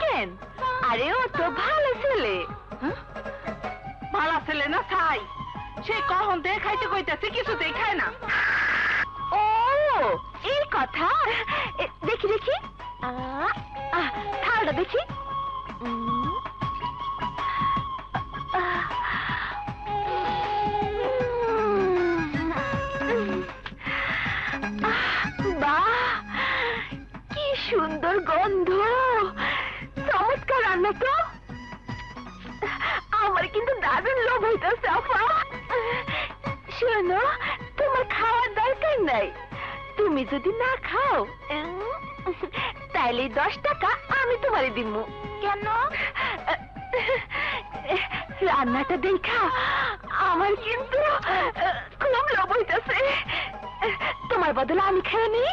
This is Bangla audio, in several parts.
দেখেন, আরে ও তো ভালো ছেলে। ভালো ছেলে না ছাই, সে কখন দিয়ে খাইতে কইতেছে কিছুতেই খায় না। ও এই কথা, দেখি দেখি থালটা দেখি। বাহ, কি সুন্দর গন্ধ, চমৎকার রান্না তো। আমার কিন্তু দারুণ লোভ হইতেছে আপা। শোনো, তোমার খাওয়ার দরকার নাই। তুমি যদি না খাও তাইলে 10 টাকা আমি তোমারে দিব। কেন? রান্নাটা দেখা আমার কিন্তু খুব লোভ হইতেছে। তোমার বদলে আমি খেয়ে নিই।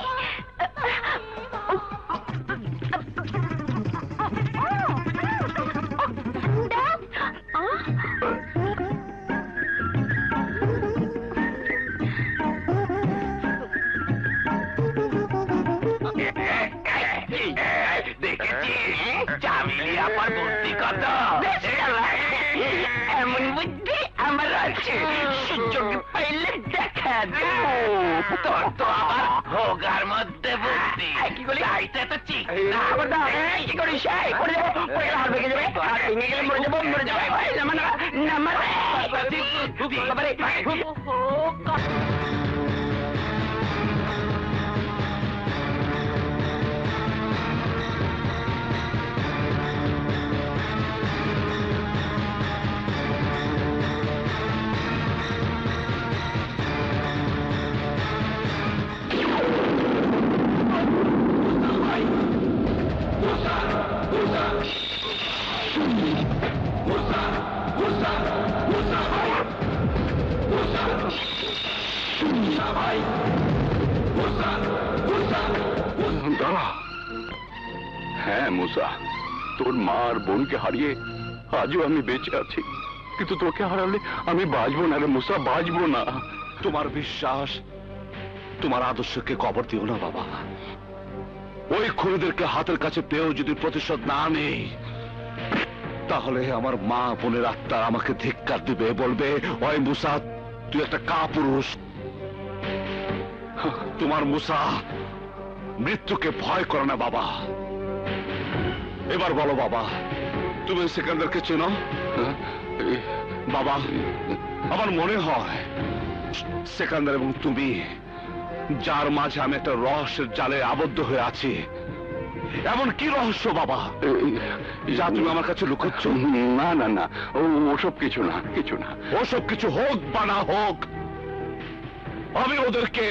চামিলি আমার বুদ্ধি কত, এমন বুদ্ধি আমার আছে, সুযোগ পাইলে দেখা দেব। তোর তো আবার ভোগার মধ্যে বুদ্ধি, কি বলি চাইতে তো ঠিক কি করিস, পড়ে যাবো, পড়ে গেলে হাত ভেঙে যাবে, হাত ভেঙে গেলে মরে যাবো, মরে যাবে। হ্যাঁ মুসা, তোর মা আর বোনকে হারিয়ে আজও আমি বেঁচে আছি, কিন্তু তোকে হারালে আমি বাঁচবো না রে মুসা, বাঁচবো না। তোমার বিশ্বাস, তোমার আদর্শকে কবর দিও না বাবা। ওই খুনিদেরকে হাতের কাছে পেয়েও যদি প্রতিশোধ না নেই, তাহলে আমার মা বোনের আত্মা আমাকে ধিক্কার দিবে, বলবে ওই মুসা তুই একটা কাপুরুষ। তোমার মুসা মৃত্যুকে ভয় করে না বাবা। এবার বলো বাবা, তুমি সিকান্দারকে চেনো? বাবা, আমার মনে হয় সিকান্দার এবং তুমি, যার মাঝে আমি একটা রহস্যের জালে আবদ্ধ হয়ে আছি। এমন কি রহস্য বাবা যা তুমি আমার কাছে লুকোচ্ছ? না না না, ওসব কিছু না, কিছু না। ওসব কিছু হোক বা না হোক, আমি ওদেরকে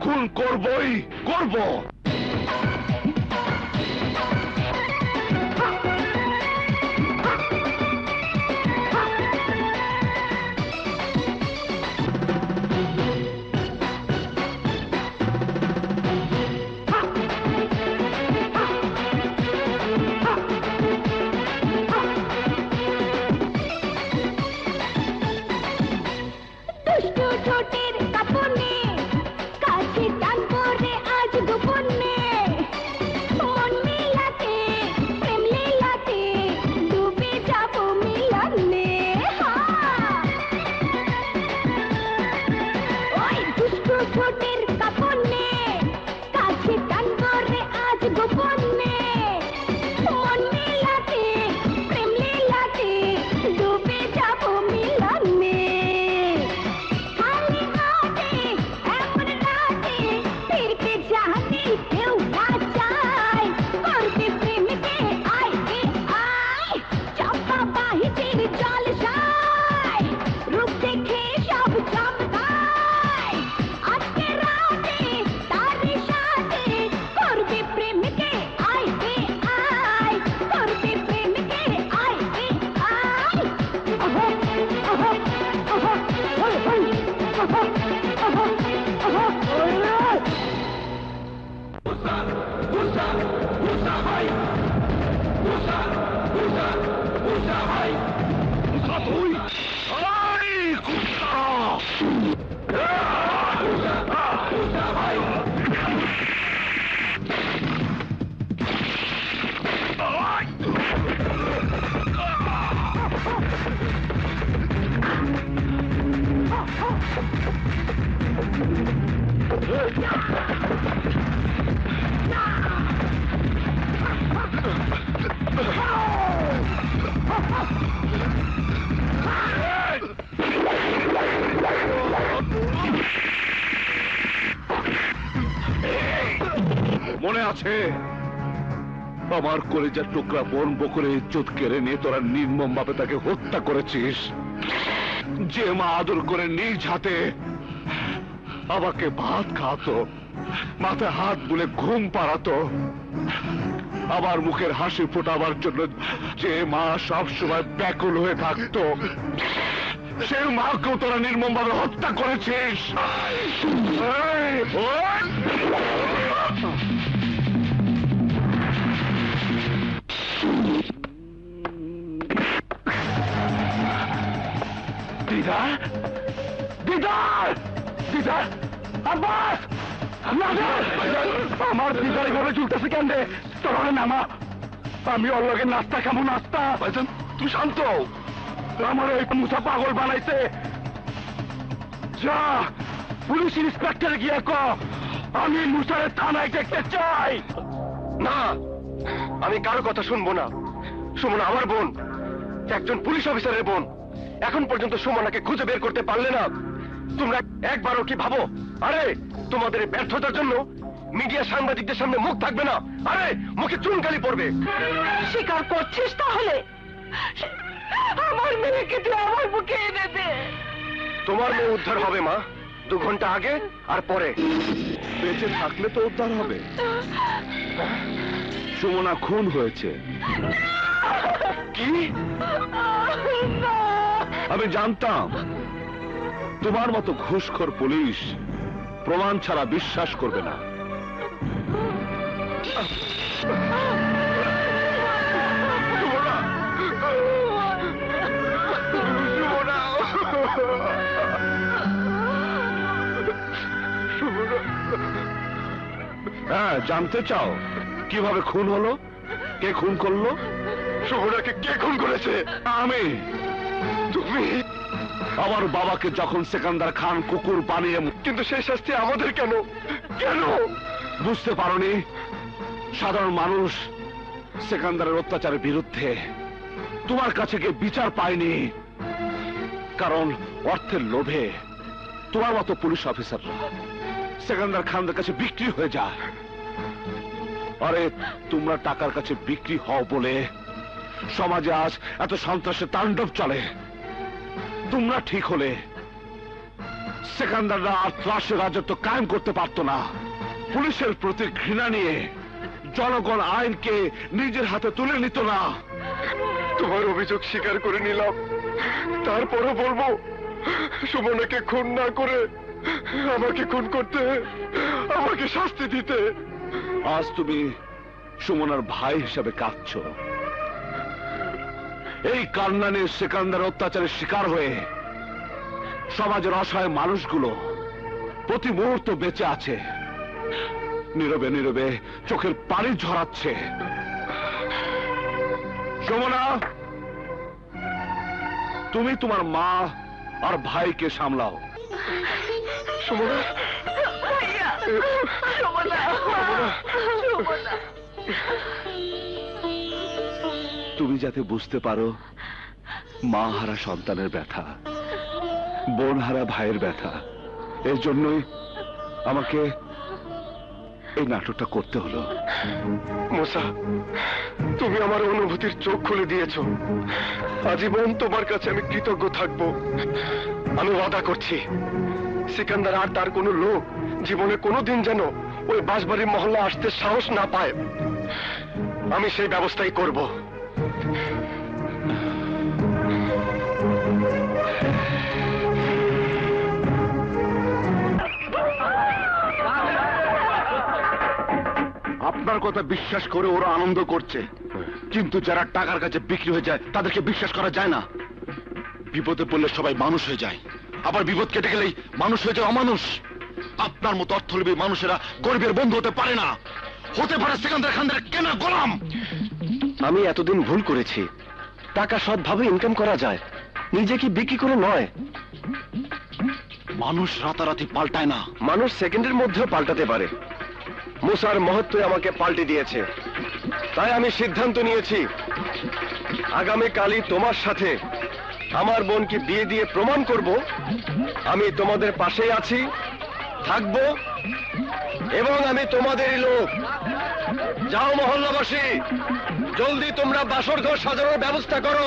খুন করবই করব। ছোটের কাপড়ে কাছে টানবো রে আজ গোপনে। আছে? আমার কলেজার টুকরা বোন বকুলে ইজ্জত কেড়ে নিয়ে তোরা নির্মম ভাবে তাকে হত্যা করেছিস। যে মা আদর করে নিজ হাতে আমাকে ভাত খাওয়াতো, মাথায় হাত বুলে ঘুম পাড়াতো, আমার মুখের হাসি ফোটাবার জন্য যে মা সব সময় ব্যাকুল হয়ে থাকতো, সে মাকেও তোরা নির্মম ভাবে হত্যা করেছিস। এই, ওঠ! দিদার, দিদার, দিদার, আব্বাস, আমার দিদার এইভাবে চলতেছে কেন রে? তোর নামা, আমি ওর লগে নাস্তা খাবো, নাস্তা। তুই শান্ত, আমার এই মুসা পাগল বানাইছে। যা পুলিশ ইন্সপেক্টর গিয়ে আমি মুসারের থানায় দেখতে চাই। না, আমি কারো কথা শুনবো না। সুমনা আমার বোন, একজন পুলিশ অফিসারের বোন। এখন পর্যন্ত সুমনাকে খুঁজে বের করতে পারলে না। তোমরা একবারও কি ভাবো, আরে তোমাদের ব্যর্থতার জন্য মিডিয়া সাংবাদিকদের সামনে মুখ থাকবে না? আরে মুখে চুনকালি পড়বে। স্বীকার করছিস তাহলে? আমার মেয়েকে তুই আমার বুকে এনে দে। তোমার মেয়ে উদ্ধার হবে মা, 2 ঘন্টা আগে আর পরে। বেঁচে থাকলে তো উদ্ধার হবে। সুমনা খুন হয়েছে। কি? আমি জানতাম তোমার মতো ঘুষখোর পুলিশ প্রমাণ ছাড়া বিশ্বাস করবে না। হ্যাঁ, জানতে চাও কিভাবে খুন হলো, কে খুন করলো? সুমনাকে কে খুন করেছে? আমি। তুমি? আমার বাবাকে যখন সেকান্দার খান কুকুর বানিয়ে, কিন্তু সেই শাস্তি আমাদের কেন? কেন বুঝতে পারোনি? সাধারণ মানুষ সেকান্দারের অত্যাচারের বিরুদ্ধে তোমার কাছে গিয়ে বিচার পায়নি, কারণ অর্থের লোভে তোমার মতো পুলিশ অফিসাররা সেকান্দার খানদের কাছে বিক্রি হয়ে যায়। আরে তোমরা টাকার কাছে বিক্রি হও বলে সমাজে আজ এত সন্ত্রাসের তাণ্ডব চলে। তোমরা ঠিক হলে সেকান্দাররা আর ত্রাসের রাজত্ব কায়েম করতে পারত না। পুলিশের প্রতি ঘৃণা নিয়ে জনগণ আইনকে নিজের হাতে তুলে নিত না। তোমার অভিযোগ স্বীকার করে নিলাম, তারপরও বলবো সুমনাকে খুন না করে আমাকে খুন করতে, আমাকে শাস্তি দিতে। আজ তুমি সুমনার ভাই হিসাবে কাঁদছ। এই কান্না নিয়ে সেকান্দার অত্যাচারের শিকার হয়ে সমাজের অসহায় মানুষগুলো প্রতি মুহূর্ত বেঁচে আছে, নীরবে নীরবে চোখের পানি ঝরাচ্ছে। সুমনা, তুমি তোমার মা আর ভাইকে সামলাও। সুমনা, ভাইয়া, সুমনা, সুমনা। তুমি যাতে বুঝতে পারো মা হারা সন্তানের ব্যথা, বোন হারা ভাইয়ের ব্যথা, এর জন্যই আমাকে এই নাটকটা করতে হলো। মোসা, তুমি আমার অনুভূতির চোখ খুলে দিয়েছ। আজীবন তোমার কাছে আমি কৃতজ্ঞ থাকব। আমি ওয়াদা করছি সিকান্দার আর তার কোনো লোক জীবনে কোনোদিন যেন ওই বাঁশবাড়ি মহল্লা আসতে সাহস না পায়। আমি সেই ব্যবস্থাই করব। আপনার কথা বিশ্বাস করে ওরা আনন্দ করছে, কিন্তু যারা টাকার কাছে বিক্রি হয়ে যায় তাদেরকে বিশ্বাস করা যায় না। বিপদে পড়লে সবাই মানুষ হয়ে যায়, আবার বিপদ কেটে গেলেই মানুষ হয়ে যায় অমানুষ। আপনার মতো অর্থলোভী মানুষেরা গরিবের বন্ধু হতে পারে না, হতে পারে সেকান্দার খানদের কেনা গোলাম। আমি এতদিন ভুল করেছি। টাকা সৎভাবে ইনকাম করা যায়, নিজে কি বিক্রি করে নয়। মানুষ রাতারাতি পাল্টায় না, মানুষ সেকেন্ডের মধ্যেও পাল্টাতে পারে। মুসার মহত্ব আমাকে পাল্টে দিয়েছে, তাই আমি সিদ্ধান্ত নিয়েছি আগামীকালই তোমার সাথে আমার বোনকে বিয়ে দিয়ে প্রমাণ করব আমি তোমাদের পাশেই আছি, থাকবো, এবং আমি তোমাদেরই লোক। যাও মহল্লাবাসী, জলদি তোমরা বাসর ঘর সাজানোর ব্যবস্থা করো।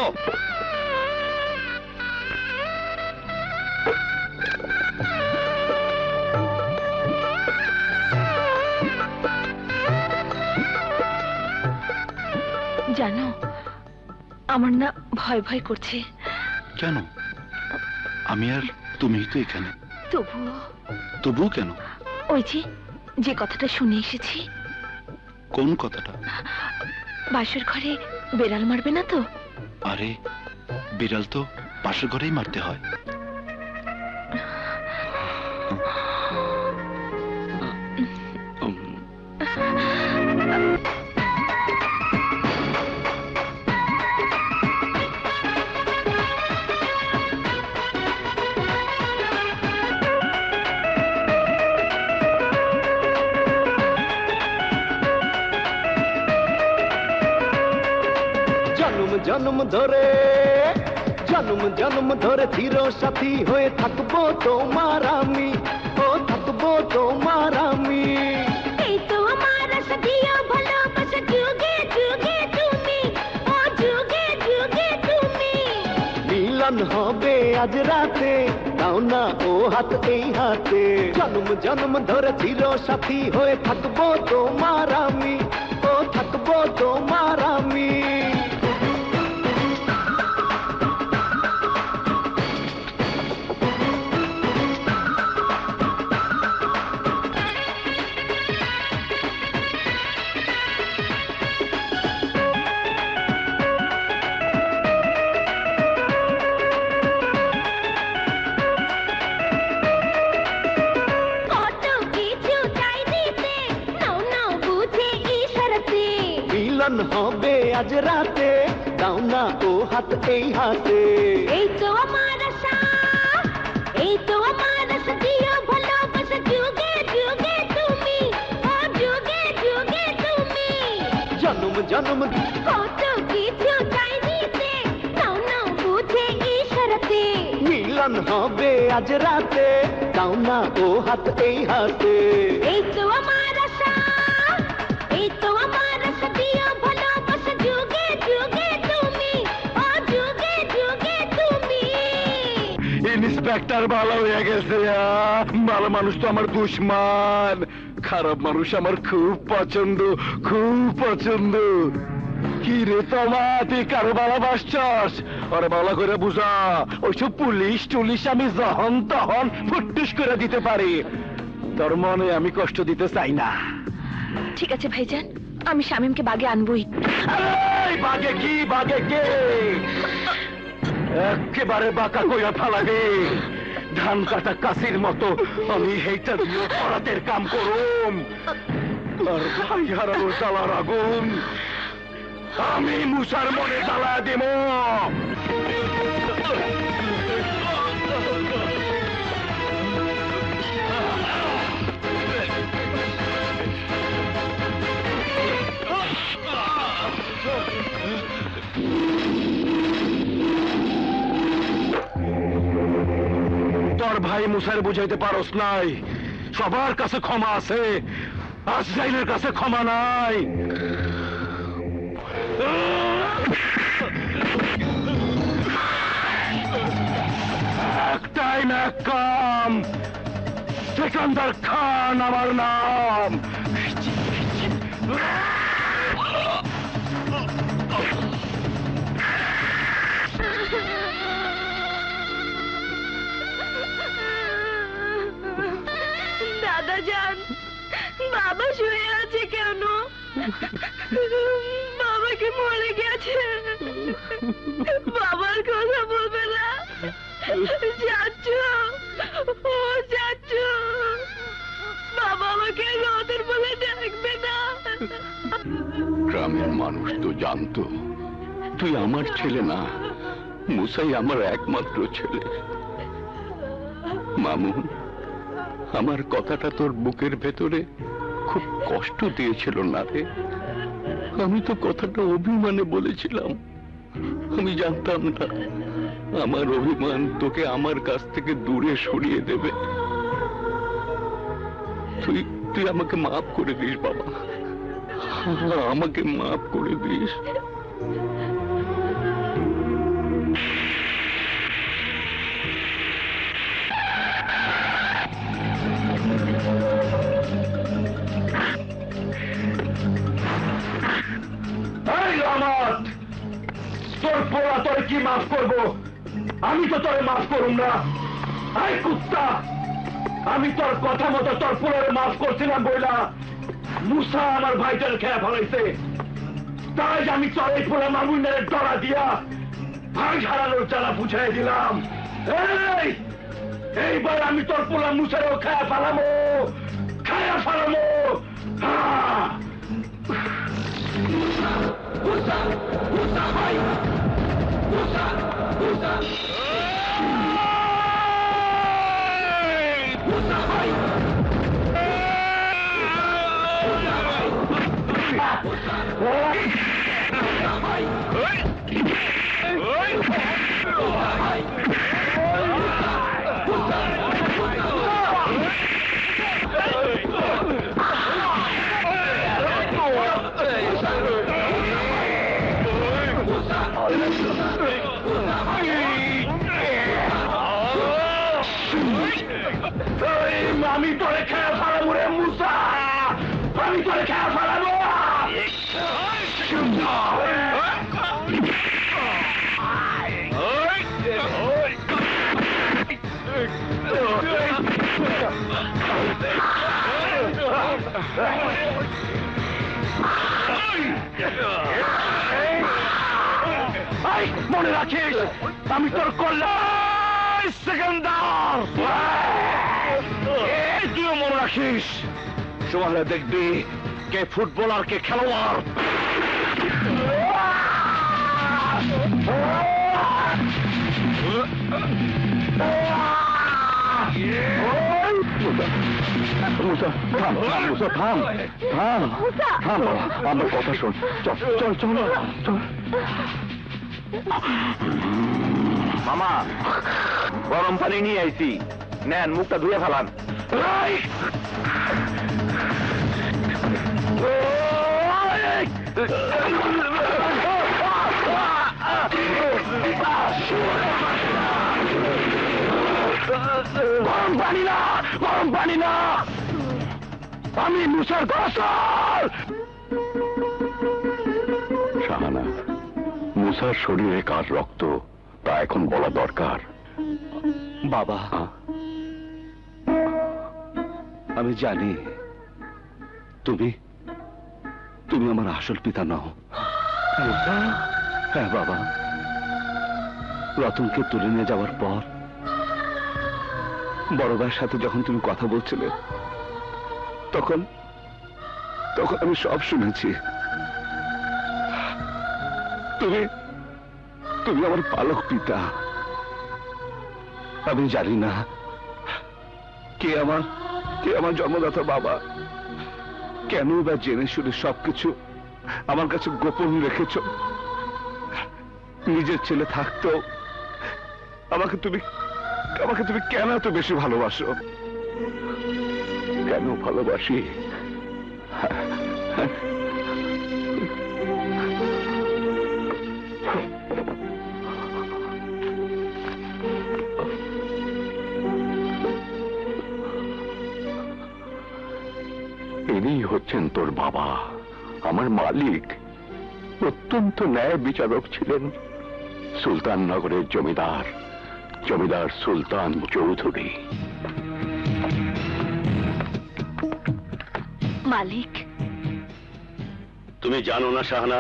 জানো, আমার না ভয় ভয় করছে। কেন? আমি আর তুমি তো এখানে। তবুও কেন? ওই যে কথাটা শুনে এসেছি। কোন কথাটা? বাসর ঘরে বেড়াল মারবে না তো? আরে বিড়াল তো পাশের ঘরেই মারতে হয়। জন্ম ধরে চির সাথী হয়ে থাকবো তোমার আমি, ও থাকবো তোমার আমি। এই তো আমার সদিয়া ভালোবাসা, যুগে যুগে তুমি, ও যুগে যুগে তুমি। মিলন হবে আজ রাতে, দাও না ও হাত এই হাতে। জন্ম ধরে চির সাথী হয়ে থাকবো তোমার আমি, ও থাকবো তোমার আমি। হবে আজ রাতে, দাও না ও হাত এই হাতে। এই তো আমার আশা, এই তো আমার সদিয়া ভালোবাসা, যুগে যুগে তুমি, ও যুগে যুগে তুমি। জন্ম কত কিছু চাই দিতে, নাও নাও বুঝে ইশারাতে। মিলন হবে আজ রাতে, দাও না ও হাত এই হাতে। এই তো আমার আশা, এই তো আমার সদিয়া ভালোবাসা, যুগে যুগে তুমি, ও যুগে যুগে তুমি। ইন্সপেক্টর ভালো হয়ে গেছে। ভালো মানুষ তো আমার দুশ্মন, খারাপ মানুষ আমার খুব পছন্দ, খুব পছন্দ। কি রে তোমা, তুই কারো ভালোবাসছস? ওরে ভালো করে বুঝা, ওইসব পুলিশ টুলিশ আমি যখন তখন ফুটুস করে দিতে পারি। তোর মনে আমি কষ্ট দিতে চাই না। ঠিক আছে ভাইজান, আমি শামীমকে বাগে আনবই। বাগে কি, বাগে কে? একেবারে বাঁকা কইয়া ফালাবে, ধান কাটা কাশির মতো আমি হেইটা দিয়ে পরাতের কাম করুম। আর ভাই হারানোর জ্বালার আগুন আমি মুসার মনে জ্বালা দেব। তোর ভাই মুসার বুঝাইতে পারস নাই, সবার কাছে ক্ষমা আছে, আজরাইলের কাছে ক্ষমা নাই। এক টাইম এক কাম, সিকান্দার খান আমার নাম। দাদা যান, বাবা শুয়ে আছে কেন? বাবাকে মরে গেছে, বাবার কথা বলবে না। যাচ্ছ, ও যাচ্ছ, বাবা আমাকে রোদের বলে ডাকবে না। গ্রামের মানুষ তো জানতো তুই আমার ছেলে না, মুসাই আমার একমাত্র ছেলে। মামুন, আমার কথাটা তোর বুকের ভেতরে খুব কষ্ট দিয়েছিল না রে? আমি তো কথাটা অভিমানে বলেছিলাম, আমি জানতাম না আমার অভিমান তোকে আমার কাছ থেকে দূরে সরিয়ে দেবে। তুই তুই আমাকে মাফ করে দিস বাবা, আমাকে মাফ করে দিস। তোর পোড়া তোর কি মাফ করবো? আমি তো তোরে মাফ করুম না। আই কুত্তা, আমি তোর কথা মতো তোর পোড়ারে মাফ করছিলাম বইলা মুসা আমার ভাইটার খেয়ে ফেলাইছে। তাই আমি তোর এই পোড়া মামুনের ডরা দিয়া ভাই হারানোর জ্বালা বুঝাই দিলাম। এইবার আমি তোর পোড়া মুসারও খেয়ে ফেলামো, খেয়ে ফেলামো। মুসা, মুসা ভাই, মুসা, মুসা, মুসা ভাই, মুসা ভাই, মুসা ভাই, আমি তোরে খেয়ে ফেলাবো রে মুসা, আমি তোরে খেয়ে ফেলাবো। মনে রাখিস, আমি তোর কল্যাণ সেকেন্ডার। তুইও মনে রাখিস, সময় দেখবি কে ফুটবল আর কে খেলোয়াড়। মুসা থাম, মুসা থাম, থাম, থাম, আমার কথা শোন। চল চল চল চল। মামা, গরম পানি নিয়ে আইছি, নেন মুখটা ধুয়ে ফেলান। গরম পানি না, গরম পানি না, আমি মুসার গোসল। শাহানা, মুসার শরীরে কার রক্ত তা এখন বলা দরকার। বাবা, আমি জানি তুমি তুমি আমার আসল পিতা নও। হ্যাঁ বাবা, রতনকে তুলে নিয়ে যাওয়ার পর বড় ভাইয়ের সাথে যখন তুমি কথা বলছিলে তখন তখন আমি সব শুনেছি। তুমি তুমি আমার পালক পিতা। আমি জানি না কে আমার জন্মদাতা বাবা। কেন বা জেনে শুনে সবকিছু আমার কাছে গোপন রেখেছ? নিজের ছেলে থাকতেও আমাকে তুমি কেন এত বেশি ভালোবাসো? কেন ভালোবাসি? ইনি হচ্ছেন তোর বাবা, আমার মালিক। অত্যন্ত ন্যায় বিচারক ছিলেন। সুলতাননগরের জমিদার সুলতান চৌধুরী। মালিক, তুমি জানো না শাহানা,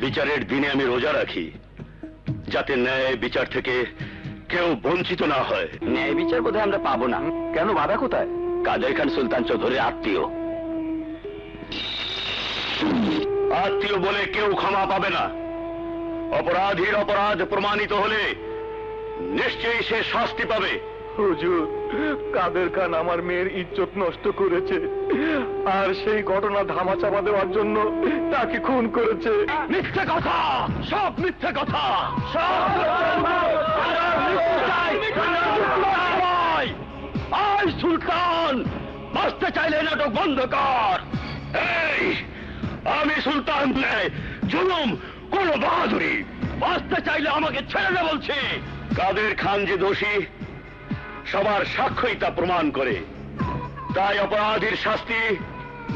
বিচারের দিনে আমি রোজা রাখি যাতে ন্যায় বিচার থেকে কেউ বঞ্চিত না হয়। ন্যায় বিচার বোধহয় আমরা পাবো না। কেন, বাধা কোথায়? কাদের খান সুলতান চৌধুরীর আত্মীয় বলে কেউ ক্ষমা পাবে না। অপরাধীর অপরাধ প্রমাণিত হলে নিশ্চয়ই সে শাস্তি পাবে। হুজুর, কাদের খান আমার মেয়ের ইজ্জত নষ্ট করেছে, আর সেই ঘটনা ধামাচাপা দেওয়ার জন্য তাকে খুন করেছে। মিথ্যে কথা, সব মিথ্যে কথা। আয় সুলতান, বাঁচতে চাইলে নাটক বন্ধ কর। এই আমি সুলতান নয়, জুলুম কোন বাহাদুরি। বাঁচতে চাইলে আমাকে ছেড়ে দে বলছি। কাদের খান যে দোষী, সবার সাক্ষ্যই তা প্রমাণ করে। তাই অপরাধীর শাস্তি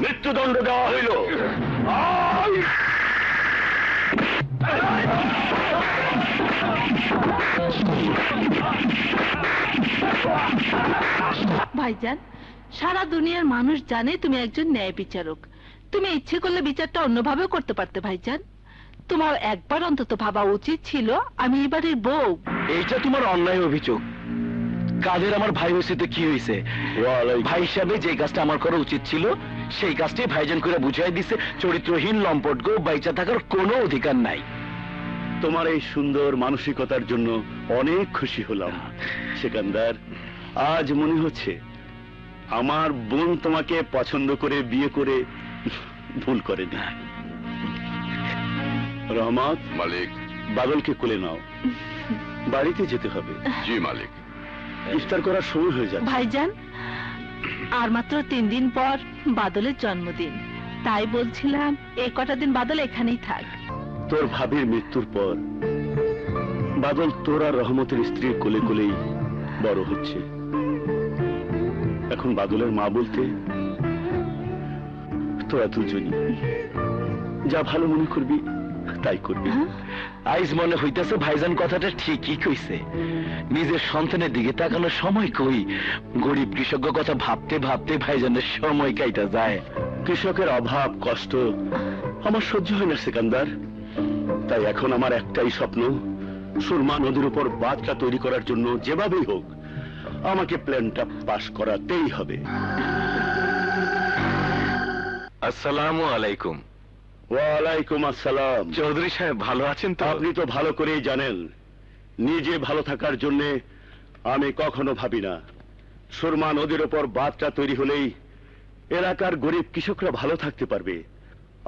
মৃত্যুদণ্ড দেওয়া হইল। ভাইজান, সারা দুনিয়ার মানুষ জানে তুমি একজন ন্যায় বিচারক। তুমি ইচ্ছে করলে বিচারটা অন্যভাবেও করতে পারতে ভাইজান। তোমার একবার অন্তত ভাবা উচিত ছিল আমি এবারের বউ। এইটা তোমার অন্যায় অভিযোগ। কাদের আমার ভাই হয়েছে তো কি হয়েছে? ভাই হিসাবে যে কাজটা আমার করা উচিত ছিল সেই কাজটাই ভাইজান করে বুঝাই দিছে। চরিত্রহীন লম্পট গো বাইচা থাকার কোনো অধিকার নাই। তোমার এই সুন্দর মানসিকতার জন্য অনেক খুশি হলাম সেকান্দার। আজ মনে হচ্ছে আমার বোন তোমাকে পছন্দ করে বিয়ে করে ভুল করেনি। রহমত, মালিক। বাদলকে কোলে নাও, বাড়িতে যেতে হবে। জি মালিক। ইফতার করার সময় হয়ে যাচ্ছে। ভাইজান, আর মাত্র 3 দিন পর বাদলের জন্মদিন। তাই বলছিলাম এই কটা দিন বাদল এখানেই থাক। তোর ভাবির মৃত্যুর পর বাদল তোর আর রহমতের স্ত্রীর কোলে কোলেই বড় হচ্ছে। এখন বাদলের মা বলতে তোরা দুজনই। যা ভালো মনে করবি তাই করবি। আইজ মনে হইতেছে ভাইজান কথাটা ঠিকই কইছে। নিজের সন্তানের দিকে তাকানোর সময় কই, গরিব কৃষকের কথা ভাবতে ভাবতে ভাইজানের সময় কাইটা যায়। কৃষকের অভাব কষ্ট আমার সহ্য হয় না সেকান্দার। তাই এখন আমার একটাই স্বপ্ন, সুরমা নদীর উপর বাঁধটা তৈরি করার জন্য যেভাবেই হোক আমাকে প্ল্যানটা পাশ করাতেই হবে। আসসালামু আলাইকুম। ওয়ালাইকুম আসসালাম। চৌধুরী সাহেব ভালো আছেন তো? আপনি তো ভালো করেই জানেন নিজে ভালো থাকার জন্য আমি কখনো ভাবি না। সুরমা নদীর উপর বাঁধটা তৈরি হলেই এলাকার গরিব কৃষকরা ভালো থাকতে পারবে।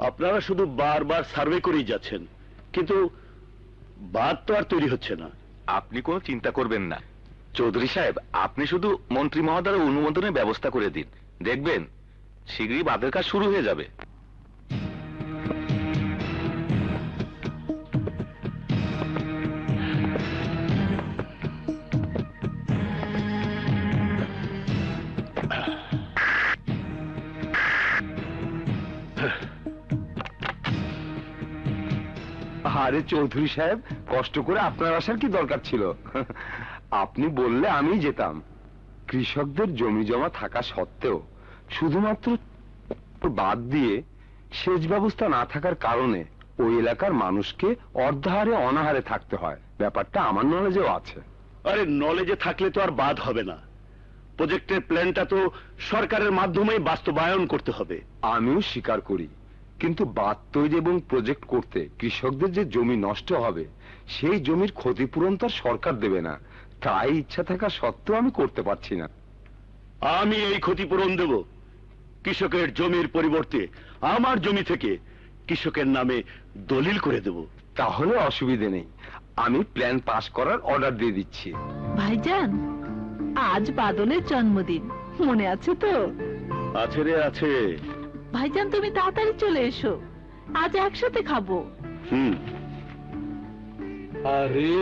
আপনারা শুধু বারবার সার্ভে করেই যাচ্ছেন, কিন্তু বাঁধ তো আর তৈরি হচ্ছে না। আপনি কোনো চিন্তা করবেন না চৌধুরী সাহেব, আপনি শুধু মন্ত্রী মহোদয়ের অনুমোদনের ব্যবস্থা করে দিন, দেখবেন শীঘ্রই বাঁধের কাজ শুরু হয়ে যাবে। আরে চৌধুরী সাহেব, কষ্ট করে আপনার আসার কি দরকার ছিল? আপনি বললে আমি যেতাম। কৃষকদের জমি জমা থাকা সত্ত্বেও শুধুমাত্র বাদ দিয়ে সেচ ব্যবস্থা না থাকার কারণে ওই এলাকার মানুষকে অর্ধাহারে অনাহারে থাকতে হয়। ব্যাপারটা আমার নলেজেও আছে। আরে নলেজে থাকলে তো আর বাদ হবে না। প্রজেক্টের প্ল্যানটা তো সরকারের মাধ্যমেই বাস্তবায়ন করতে হবে। আমিও স্বীকার করি, কিন্তু বাঁধ তৈরি এবং প্রজেক্ট করতে কৃষকদের যে জমি নষ্ট হবে সেই জমির ক্ষতিপূরণ তো আর সরকার দেবে না। তাই ইচ্ছা থাকা সত্ত্বেও আমি করতে পারছি না। আমি এই ক্ষতিপূরণ দেব। কৃষকের জমির পরিবর্তে আমার জমি থেকে কৃষকের নামে দলিল করে দেব। তাহলে অসুবিধে নেই, আমি প্ল্যান পাস করার অর্ডার দিয়ে দিচ্ছি। ভাইজান, আজ বাদলের জন্মদিন, মনে আছে তো? আছে রে আছে। ভাইজান, তুমি তাড়াতাড়ি চলে এসো, আজ একসাথে খাবো। আরে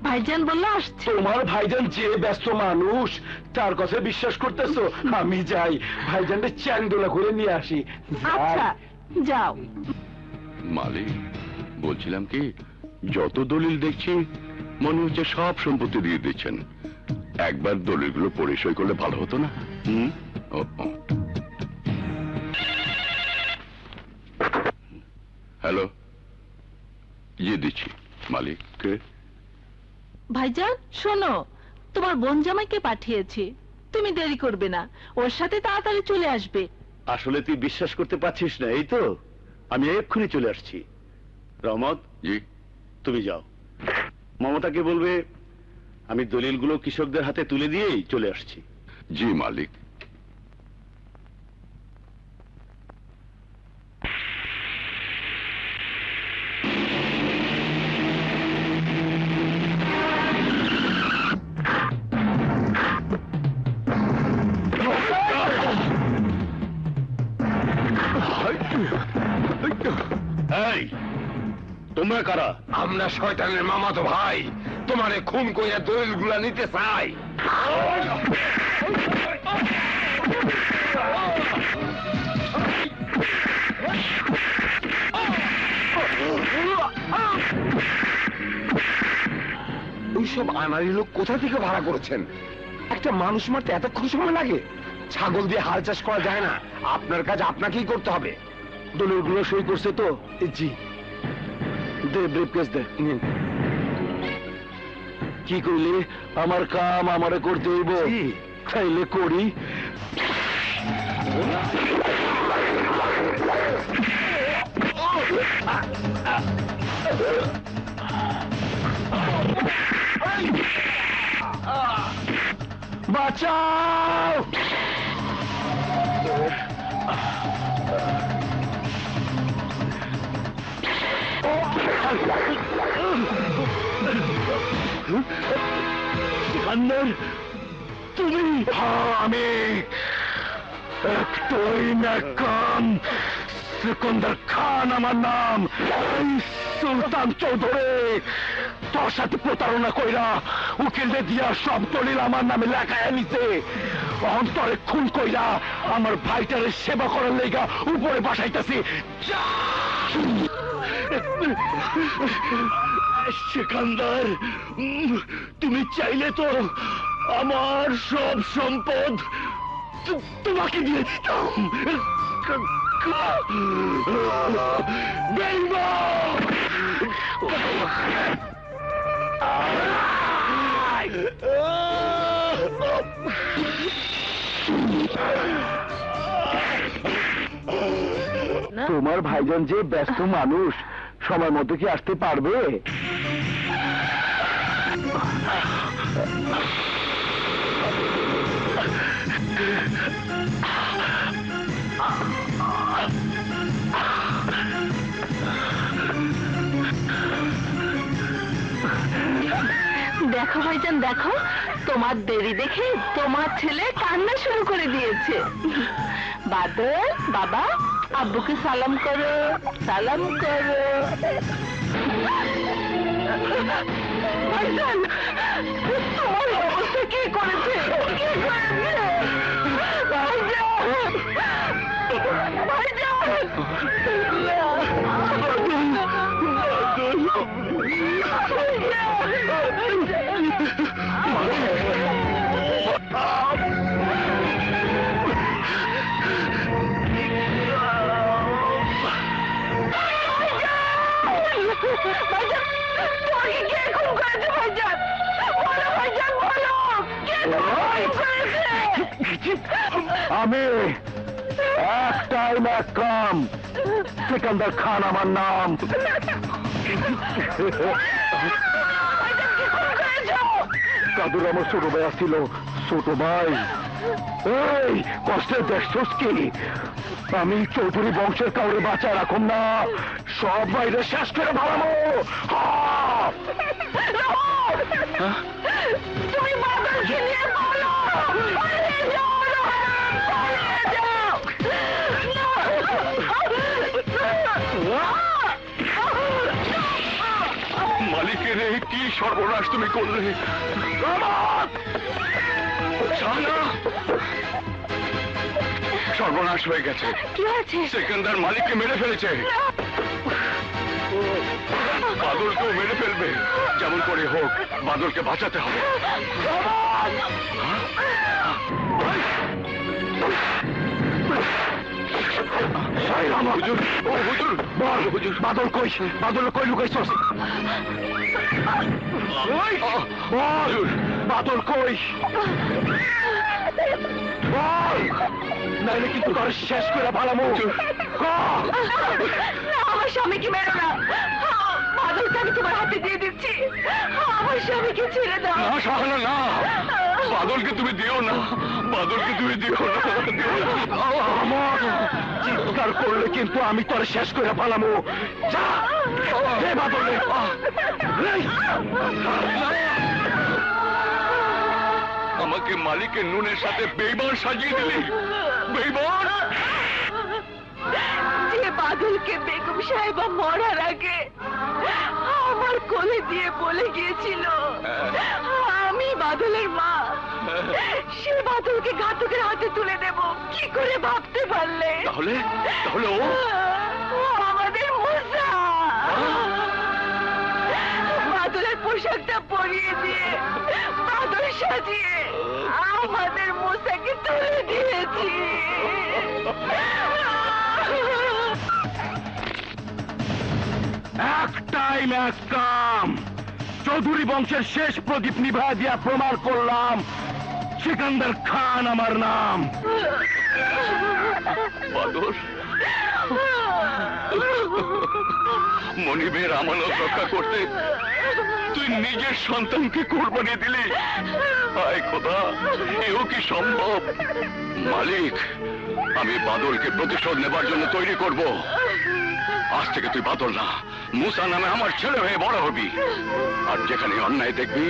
ভাইজান বললো আসছে। তোমার ভাইজান যে ব্যস্ত মানুষ, তার কথা বিশ্বাস করতেছো? আমি যাই, ভাইজানকে চ্যাংদোলা করে নিয়ে আসি। আচ্ছা, যাও। মালিক, বলছিলাম কি, যত দলিল দেখছি মনে হচ্ছে সব সম্পত্তি দিয়ে দিচ্ছেন। একবার দলিলগুলো পড়ে সই করলে ভালো হতো না? হ্যালো, ইয়ে দিচ্ছি। মালিক কে? ভাইজান শোনো, তোমার বোন জামাইকে পাঠিয়েছি, তুমি দেরি করবে না, ওর সাথে তাড়াতাড়ি চলে আসবে। আসলে তুই বিশ্বাস করতে পারছিস না, এই তো আমি এক্ষুনি চলে আসছি। রহমত, জি তুমি যাও, মমতাকে বলবে আমি দলিলগুলো কৃষকদের হাতে তুলে দিয়েই চলে আসছি। জি মালিক। এই তোমরা কারা? আমরা শয়তানের মামাতো ভাই, তোমারে খুন কইরা দলিলগুলা নিতে চাই। ওইসব আনারি লোক কোথা থেকে ভাড়া করেছেন? একটা মানুষ মারতে এতক্ষণ সময় লাগে? ছাগল দিয়ে হাল চাষ করা যায় না। আপনার কাজ আপনাকেই করতে হবে। দলিলগুলো সই করছে তো? জি। দে ব্রিফকেস দে। কি কইলি? আমার কাম আমারে করতে হইব। তাইলে করি। বাঁচাও! সিকান্দার, তুমি? আমি একটাই ম্যাকাম, সিকান্দার খান আমার নাম। এই সুলতান চৌধুরী তোর সাথে প্রতারণা কইরা উকিলদের দিয়া সব দলিল আমার নামে লেখায় নিছে। অন্তরে খুন কইরা আমার ভাইটারে সেবা করার লেগা উপরে বাসাইতেছি। সিকান্দার, তুমি চাইলে তো আমার সব সম্পদ তোমাকে দিয়ে দিতাম। তোমার ভাইজান যে ব্যস্ত মানুষ, সময় মতো কি আসতে পারবে? দেখো ভাইজান, দেখো তোমার দেরি দেখে তোমার ছেলে কান্না শুরু করে দিয়েছে। বাদল বাবা, আব্বুকে সালাম করো, সালাম করো। ভাইজান, তোমার অবস্থা কি করেছে? কি করেছে? ভাইজান, আমি একটাই ম্যাকাম, সিকান্দার খান আমার নাম। কাদুর আমার ছোট ভাই আসছিল। ছোট ভাই, এই কষ্টের দেখছস কি? আমি চৌধুরী বংশের কাউরে বাঁচায় রাখুন না, সব বাইরে শেষ করে ভালামো। তুমি বাদলকে নিয়ে পালো, পালিয়ে যাও, পালিয়ে যাও। মালিকের কি সর্বনাশ তুমি করলে? সর্বনাশ হয়ে গেছে। কি হয়েছে? সিকান্দার মালিককে মেরে ফেলেছে। বাদলকেও মেরে ফেলবে। যেমন করে হোক বাদলকে বাঁচাতে হবে। হুজুর, ও হুজুর, বল হুজুর, বাদল কই? বাদল কই লুকাইছস? বল, বাদল কই? বল, নাইলে কিন্তু তোর শেষ করে ভালামো। আমার স্বামীকে মেরো না, বাদলকে আমি তোমার হাতে দিয়ে দিচ্ছি। আমার স্বামীকে ছেড়ে দাও। না শাহানা, না, বাদলকে তুমি দিও না, বাদলকে তুমি দিও না। আমার চিৎকার করলে কিন্তু আমি তোর শেষ করে পালামো। যা, হে বাদল, আমাকে মালিকের নুনের সাথে বেইমান সাজিয়ে দিলি। বেইমান! যে বাদলকে বেগম সাহেবা মরার আগে আমার কোলে দিয়ে বলে গিয়েছিল আমি বাদলের মা। সে বাদলকে ঘাতকের হাতে তুলে দেব, কি করে ভাবতে পারলে? তাহলে তাহলে ও ও আমাদের মুসা। বাদলের পোশাকটা পরিয়ে দিয়ে বাদল সাজিয়ে আমাদের মুসাকে তুলে দিয়েছি। একটাই ম্যাচ কাম, চৌধুরী বংশের শেষ প্রদীপ নিভা দিয়া প্রমাণ করলাম সিকান্দার খান আমার নাম। মনিবের আমানত রক্ষা করতে তুই নিজের সন্তানকে কোরবানি দিলি। হায় খোদা, এও কি সম্ভব? মালিক, আমি বাদলকে প্রতিশোধ নেবার জন্য তৈরি করব। আজ থেকে তুই বাদল না, মুসা নামে আমার ছেলে হয়ে বড় হবি। আর যেখানে অন্যায় দেখবি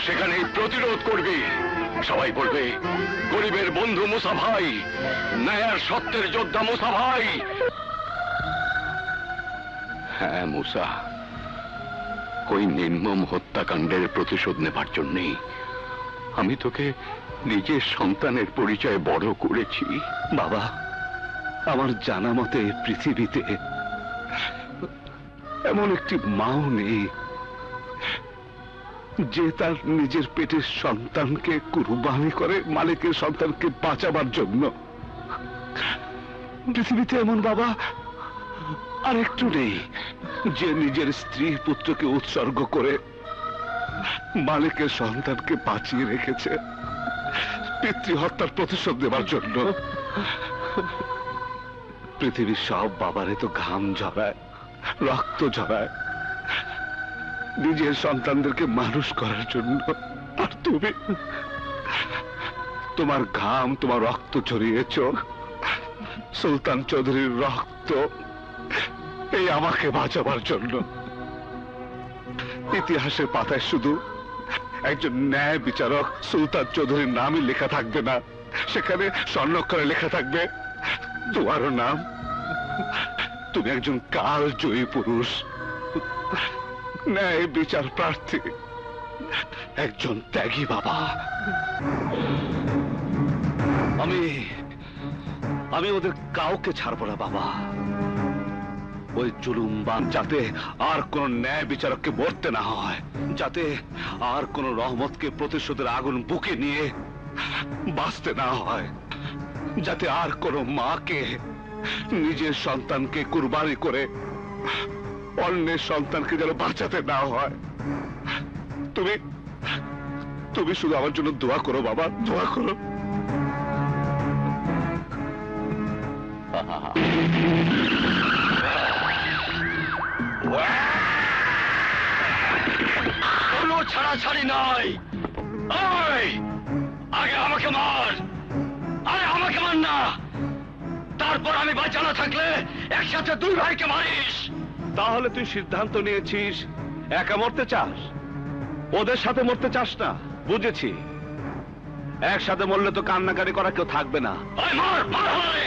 সেখানেই প্রতিরোধ করবি। সবাই বলবে গরিবের বন্ধু মুসা ভাই, ন্যায়ের সত্যের যোদ্ধা মুসা ভাই। হ্যাঁ মুসা, ওই নির্মম হত্যাকাণ্ডের প্রতিশোধ নেবার জন্যই আমি তোকে নিজের সন্তানের পরিচয় বড় করেছি। বাবা, আমার জানা মতে পৃথিবীতে এমন একটি মাও নেই যে তার নিজের পেটের সন্তানকে কুরবানি করে মালিকের সন্তানকে বাঁচাবার জন্য। পৃথিবীতে এমন বাবা আর একটু নেই যে নিজের স্ত্রী পুত্রকে উৎসর্গ করে মালিকের সন্তানকে বাঁচিয়ে রেখেছে পিতৃহত্যার প্রতিশোধ দেবার জন্য। পৃথিবীর সব বাবারে তো ঘাম ঝরায়, রক্ত ঝরায় নিজের সন্তানদেরকে মানুষ করার জন্য। আর তুমি তোমার ঘাম, তোমার রক্ত ঝরিয়েছ সুলতান চৌধুরীর রক্ত এই আমাকে বাঁচাবার জন্য। ইতিহাসের পাতায় শুধু একজন ন্যায় বিচারক সুলতান চৌধুরীর নামই লেখা থাকবে না, সেখানে স্বর্ণাক্ষরে লেখা থাকবে তোমারও নাম। তুমি একজন কালজয়ী পুরুষ, ন্যায় বিচার প্রার্থী, একজন ত্যাগী বাবা। আমি ওদের কাউকে ছাড়বো না বাবা। ওই জুলুমবান যাতে আর কোন ন্যায় বিচারককে মরতে না হয়, যাতে আর কোন রহমতকে প্রতিশোধের আগুন বুকে নিয়ে বাঁচতে না হয়, যাতে আর কোন মাকে নিজের সন্তানকে কুরবানি করে অন্যের সন্তানকে যেন বাঁচাতে না হয়। তুমি শুধু আমার জন্য দোয়া করো বাবা, দোয়া করো। কোনো ছাড়াছাড়ি নাই। আগে আমাকে মার, আরে আমাকে মার না, তারপর আমি বাঁচানো থাকলে একসাথে দুই ভাইকে মারিস। তাহলে তুই সিদ্ধান্ত নিয়েছিস একা মরতে চাস, ওদের সাথে মরতে চাস না। বুঝেছি, একসাথে মরলে তো কান্নাকারি করা কেউ থাকবে না। মার মার আমারে।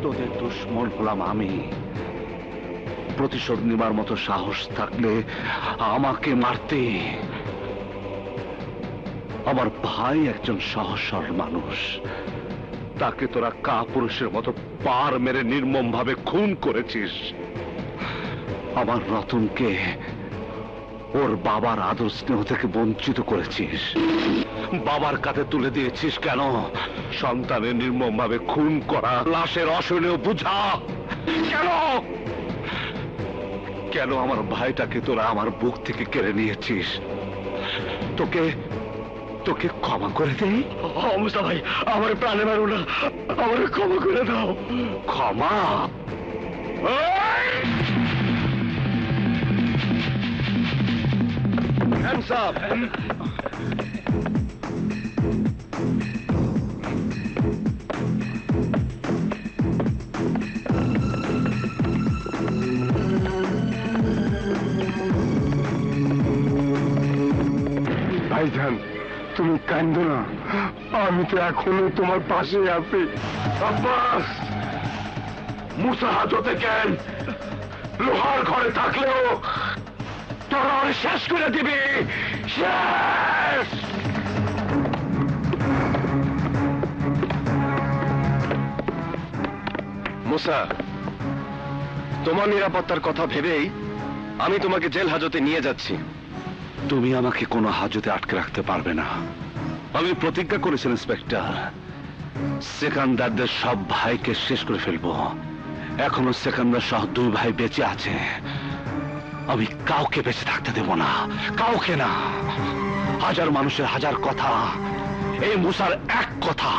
তোদের দুশ্মন হলাম আমি। প্রতিশোধ নেবার মতো সাহস থাকলে আমাকে মারতে। আমার ভাই একজন সহসর মানুষ, তাকে তোরা কাপুরুষের মতো পার মেরে নির্মম ভাবে খুন করেছিস। আমার রতনকে ওর বাবার আদর স্নেহ থেকে বঞ্চিত করেছিস। বাবার কাছে তুলে দিয়েছিস কেন? সন্তানের নির্মম ভাবে খুন করা লাশের অসহনীয় বোঝা কেন? কেন আমার ভাইটাকে তোরা আমার বুক থেকে কেড়ে নিয়েছিস? তোকে তোকে ক্ষমা করে দেই? মুসা ভাই, আমার প্রাণে মারো না, আমার ক্ষমা করে দাও। ক্ষমা? Hands up! ভাইজান, তুমি কান্দো না, আমি তো এখনো তোমার পাশে আছি। আব্বাস, মুসা হাজতে কেন? লোহার ঘরে থাকলেও তোরা ওরে শেষ করে দিবি, শেষ! মুসা, তোমার নিরাপত্তার কথা ভেবেই আমি তোমাকে জেল হাজতে নিয়ে যাচ্ছি। তুমি আমাকে কোনো হাজতে আটকে রাখতে পারবে না। আমি প্রতিজ্ঞা করেছি ইন্সপেক্টর, সেকান্দারদের সব ভাইকে শেষ করে ফেলবো। এখনো সেকান্দার সহ 2 ভাই বেঁচে আছে। আমি কাউকে বেঁচে থাকতে দেব না, কাউকে না। হাজার মানুষের হাজার কথা, এই মুসার এক কথা।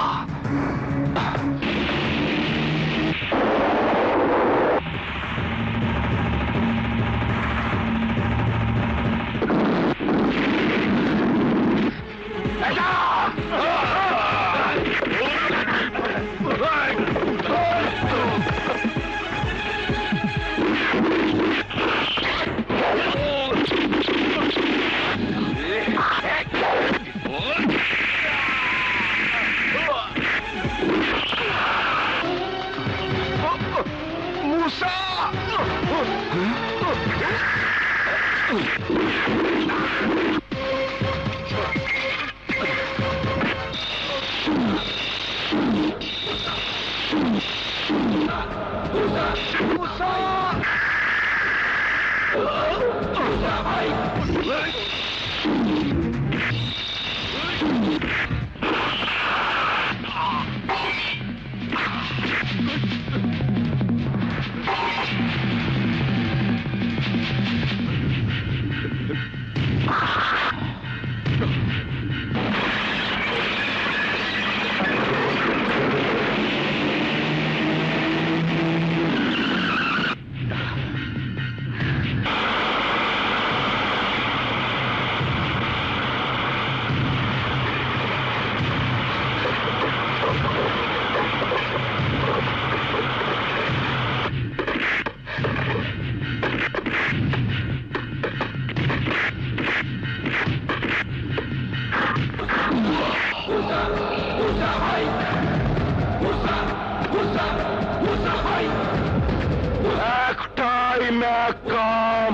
একটাই ম্যাকাম,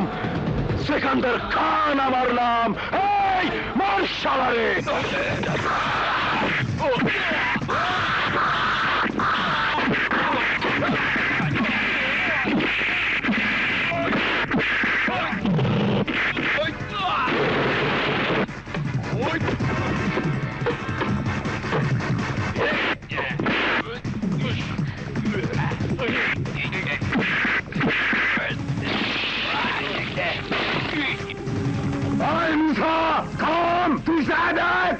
সেকান্দার খান আমার নাম। এই মার শালারে! Come! Du Sadat!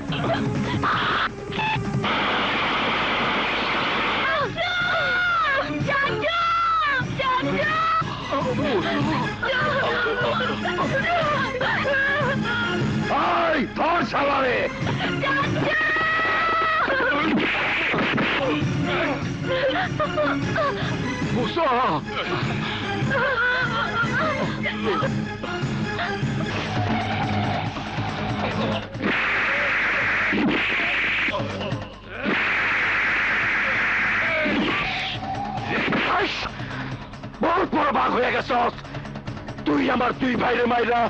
Ay, ধর শালারে! মুসা! গেছস, তুই আমার দুই ভাইরে মাইরা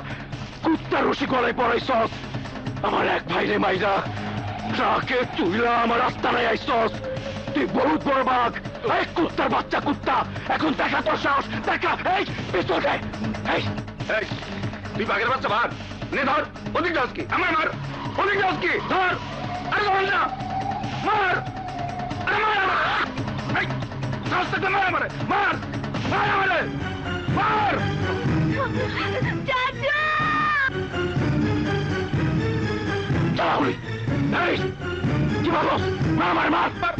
কুত্তা রশি গলায় পড়াইছস, আমার এক ভাইরে মাইরা ট্রাকে তুইলা আমার আস্তানায় আইছস। তুই বহুত বড় বাঘ, এই কুত্তার বাচ্চা কুত্তা। এখন দেখা তোর সাহস, দেখা। এই পিস্তল দে। এই এই তুই বাঘের বাচ্চা ভাগ, নে ধর। ওদিক যাস কি? আমার মার। ওদিক যাস কি? ধর। আরে ধর না, মার। আরে মার আমার। এই সাহস থাকলে মার আমারে, মার মার আমারে, মার। চাচা! চালাগুলি। এই কি বলস? মার মার মার মার।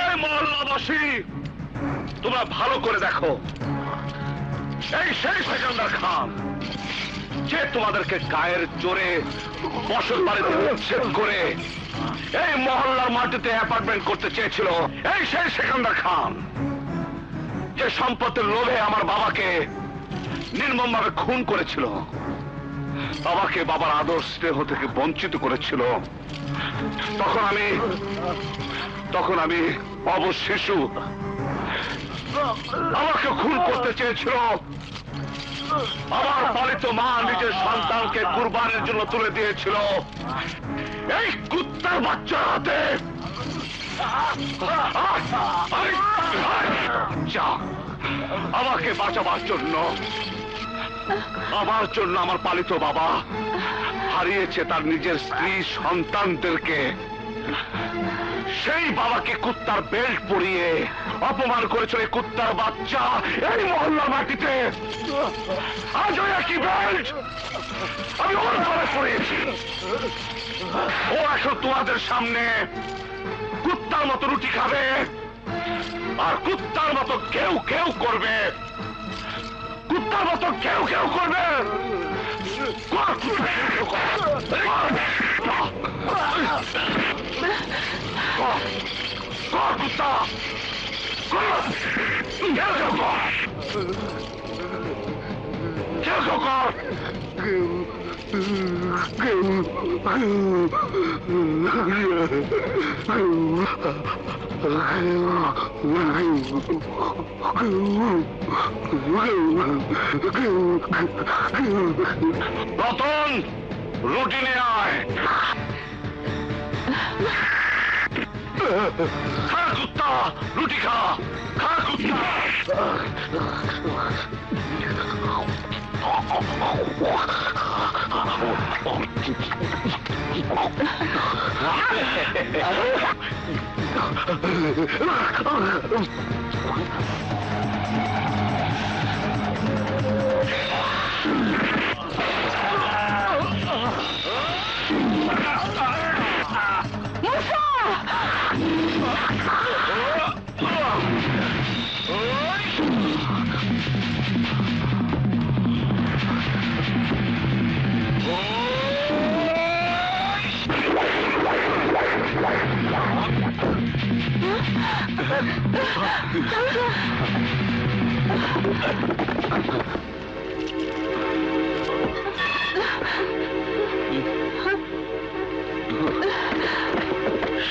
এই মহল্লাবাসী, তোমরা ভালো করে দেখো, এই সেই সেকেন্দার খান যে তোমাদেরকে গায়ের জোরে বসত বাড়িতে উচ্ছেদ করে এই মহল্লার মাটিতে অ্যাপার্টমেন্ট করতে চেয়েছিল। এই সেই সেকেন্দার খান যে সম্পত্তির লোভে আমার বাবাকে নির্মমভাবে খুন করেছিল, বাবাকে বাবার আদর স্নেহ থেকে বঞ্চিত করেছিল। তখন আমি অবশ শিশু, আমাকে খুন করতে চেয়েছিল। আমার পালিত মা নিজের সন্তানকে কুরবানের জন্য তুলে দিয়েছিল এই কুত্তার বাচ্চার হাতে। আমাকে বাঁচাবার জন্য, আমার জন্য আমার পালিত বাবা হারিয়েছে তার নিজের স্ত্রী সন্তানদেরকে। সেই বাবাকে কুত্তার বেল্ট পরিয়ে অপমান করেছিল এই কুত্তার বাচ্চা এই মহল্লার মাটিতে। আজ ওই একই বেল্ট আমি ওর ঘরে পড়িয়েছি। ও এখন তোমাদের সামনে কুত্তার মতো রুটি খাবে আর কুত্তার মতো কেউ কেউ করবে, কুত্তার মতো কেউ কেউ করবে। কুত্তা কেউ কর। রতন, রুটি নিয়ে আয়। খা কুত্তা, রুটি খা, খা কুত্তা।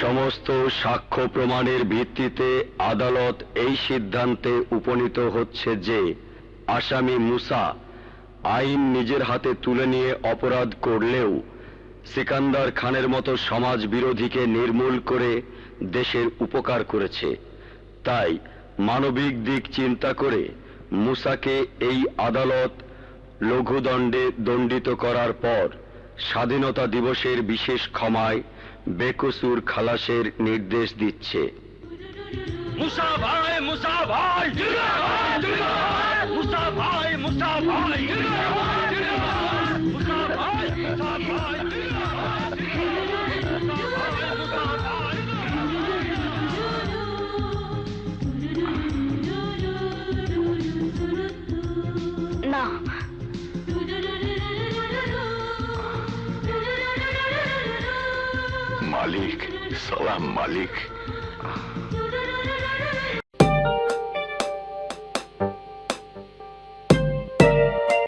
সমস্ত সাক্ষ্য প্রমাণের ভিত্তিতে আদালত এই সিদ্ধান্তে উপনীত হচ্ছে যে আসামি মুসা আইন নিজের হাতে তুলে নিয়ে অপরাধ করলেও সিকান্দার খানের মতো সমাজ বিরোধীকে নির্মূল করে দেশের উপকার করেছে। তাই মানবিক দিক চিন্তা করে মুসাকে এই আদালত লঘুদণ্ডে দণ্ডিত করার পর স্বাধীনতা দিবসের বিশেষ ক্ষমায় বেকসুর খালাসের নির্দেশ দিচ্ছে। মুসা ভাই, মুসা ভাই, মুসা ভাই, মুসা ভাই, মুসা ভাই, মুসা ভাই। না, মালিক, সালাম মালিক।